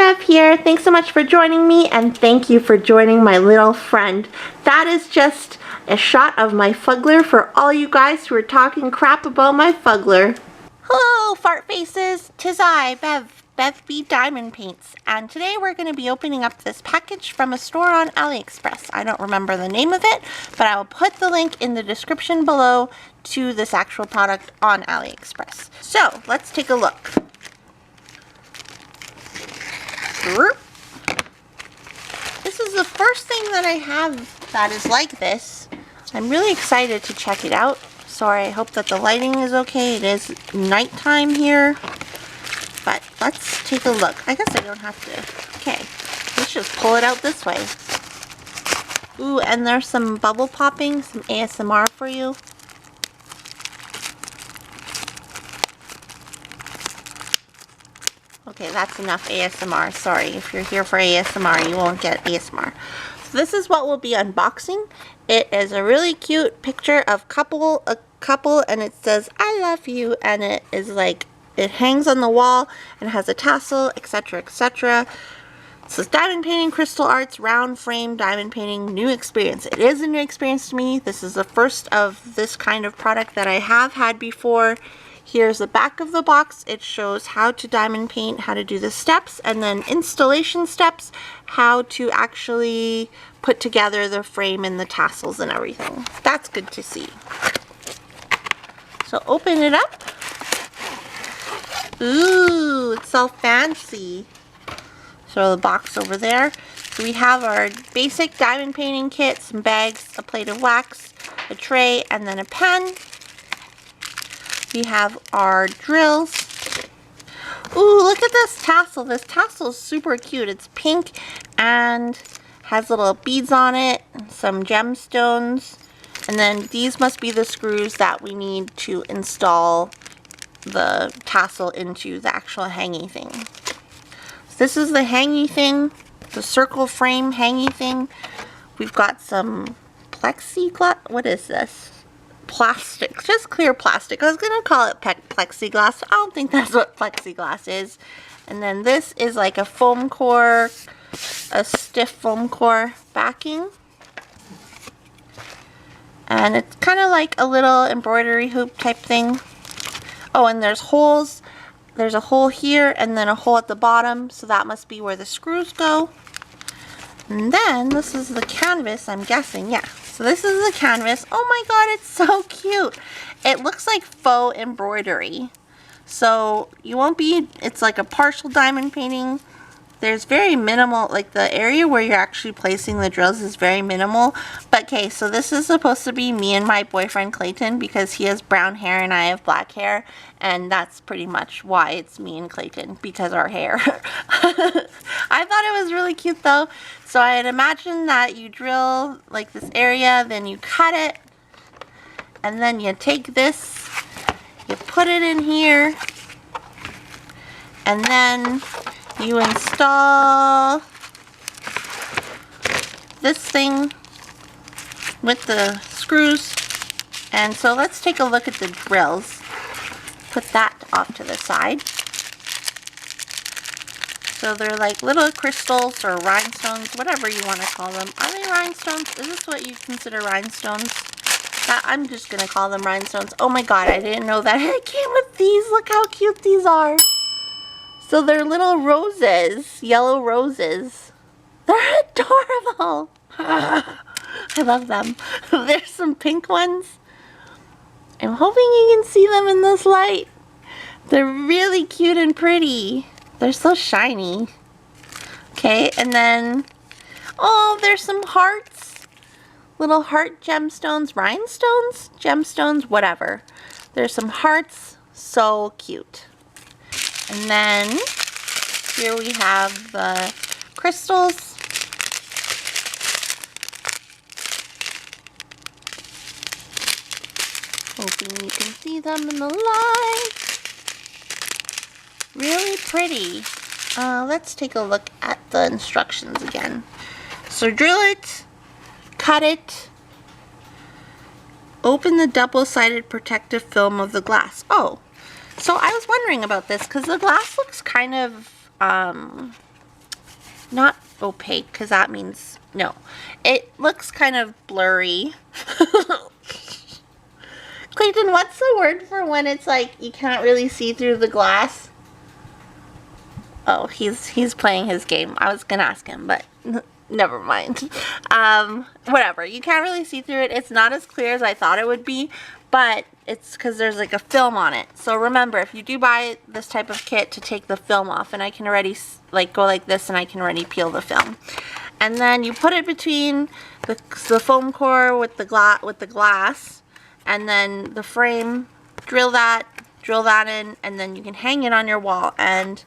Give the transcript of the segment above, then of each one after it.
Bev here. Thanks so much for joining me, and thank you for joining my little friend. That is just a shot of my fuggler for all you guys who are talking crap about my fuggler. Hello, fart faces. 'Tis I, Bev B Diamond Paints, and today we're going to be opening up this package from a store on AliExpress. I don't remember the name of it, but I will put the link in the description below to this actual product on AliExpress. So, let's take a look. This is the first thing that I have that is like this. I'm really excited to check it out. Sorry, I hope that the lighting is okay. It is nighttime here. But let's take a look. I guess I don't have to. Okay, let's just pull it out this way. Ooh, and there's some bubble popping, some ASMR for you. Okay, that's enough ASMR. Sorry, if you're here for ASMR, you won't get ASMR. So this is what we'll be unboxing. It is a really cute picture of a couple, and it says, "I love you," and it is like, it hangs on the wall and has a tassel, etc., etc. It says diamond painting, crystal arts, round frame, diamond painting, new experience. It is a new experience to me. This is the first of this kind of product that I have had before. Here's the back of the box. It shows how to diamond paint, how to do the steps, and then installation steps, how to actually put together the frame and the tassels and everything. That's good to see. So open it up. Ooh, it's all fancy. Throw the box over there. So we have our basic diamond painting kit, some bags, a plate of wax, a tray, and then a pen. We have our drills. Ooh, look at this tassel. This tassel is super cute. It's pink and has little beads on it, some gemstones, and then these must be the screws that we need to install the tassel into the actual hanging thing. So this is the hanging thing, the circle frame hanging thing. We've got some plexiglass. What is this? Plastic, just clear plastic. I was gonna call it plexiglass. I don't think that's what plexiglass is. And then this is like a foam core, a stiff foam core backing. And it's kind of like a little embroidery hoop type thing. Oh, and there's holes. There's a hole here and then a hole at the bottom, so that must be where the screws go. And then this is the canvas, I'm guessing. Yeah, so this is the canvas. Oh my god, it's so cute. It looks like faux embroidery. So you won't be, it's like a partial diamond painting. There's very minimal, like the area where you're actually placing the drills is very minimal. But okay, so this is supposed to be me and my boyfriend Clayton because he has brown hair and I have black hair. And that's pretty much why it's me and Clayton, because our hair. I thought it was really cute though. So I had imagined that you drill like this area, then you cut it. And then you take this, you put it in here. And then you install this thing with the screws. And so let's take a look at the drills. Put that off to the side. So they're like little crystals or rhinestones, whatever you want to call them. Are they rhinestones? Is this what you consider rhinestones? I'm just going to call them rhinestones. Oh my god, I didn't know that it came with these. Look how cute these are. So they're little roses, yellow roses. They're adorable. I love them. There's some pink ones. I'm hoping you can see them in this light. They're really cute and pretty. They're so shiny. Okay, and then, oh, there's some hearts. Little heart gemstones, rhinestones, gemstones, whatever. There's some hearts. So cute. And then here we have the crystals. Hoping you can see them in the light. Really pretty. Let's take a look at the instructions again. So drill it, cut it, open the double-sided protective film of the glass. Oh, so I was wondering about this because the glass looks kind of not opaque, because that means no. It looks kind of blurry. Clayton, what's the word for when it's like you can't really see through the glass? Oh, he's playing his game. I was gonna ask him, but never mind. Whatever. You can't really see through it. It's not as clear as I thought it would be, but it's because there's like a film on it. So remember, if you do buy this type of kit, to take the film off, and I can already like go like this, and I can already peel the film. And then you put it between the foam core with the glass, and then the frame. Drill that in, and then you can hang it on your wall. And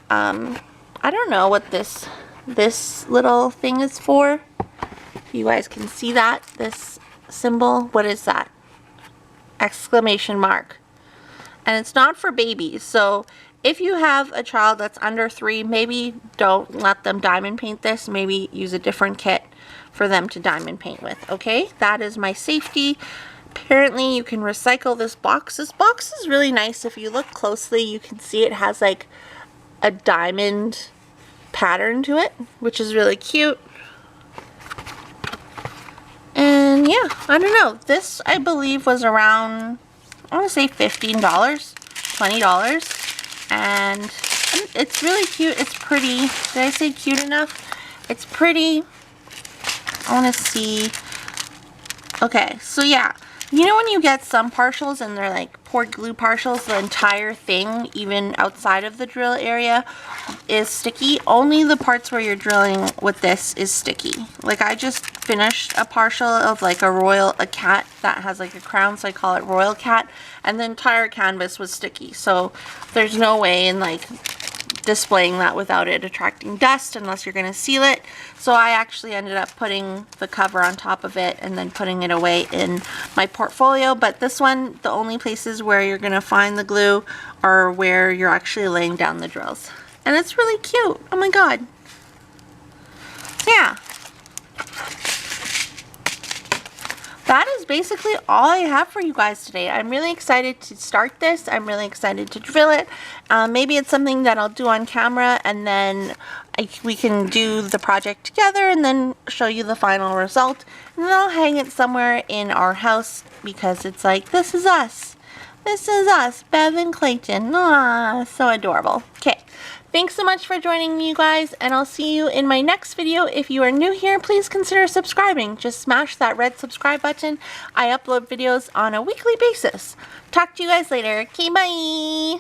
I don't know what this little thing is for. You guys can see that, this symbol. What is that? Exclamation mark. And it's not for babies. So if you have a child that's under 3, maybe don't let them diamond paint this. Maybe use a different kit for them to diamond paint with. Okay, that is my safety. Apparently you can recycle this box. This box is really nice. If you look closely, you can see it has like a diamond pattern to it, which is really cute. And yeah, I don't know. This, I believe, was around, I want to say $15, $20. And it's really cute. It's pretty. Did I say cute enough? It's pretty. I want to see. Okay, so yeah. You know when you get some partials and they're like poured glue partials, the entire thing, even outside of the drill area, is sticky? Only the parts where you're drilling with this is sticky. Like I just finished a partial of like a cat that has like a crown, so I call it royal cat, and the entire canvas was sticky. So there's no way in like displaying that without it attracting dust unless you're going to seal it. So I actually ended up putting the cover on top of it and then putting it away in my portfolio. But this one, the only places where you're going to find the glue are where you're actually laying down the drills. And it's really cute. Oh my god. Yeah. That is basically all I have for you guys today. I'm really excited to start this. I'm really excited to drill it. Maybe it's something that I'll do on camera, and then we can do the project together and then show you the final result. And then I'll hang it somewhere in our house because it's like, this is us. This is us, Bev and Clayton. Ah, so adorable. Okay. Thanks so much for joining me, you guys, and I'll see you in my next video. If you are new here, please consider subscribing. Just smash that red subscribe button. I upload videos on a weekly basis. Talk to you guys later. Okay, bye!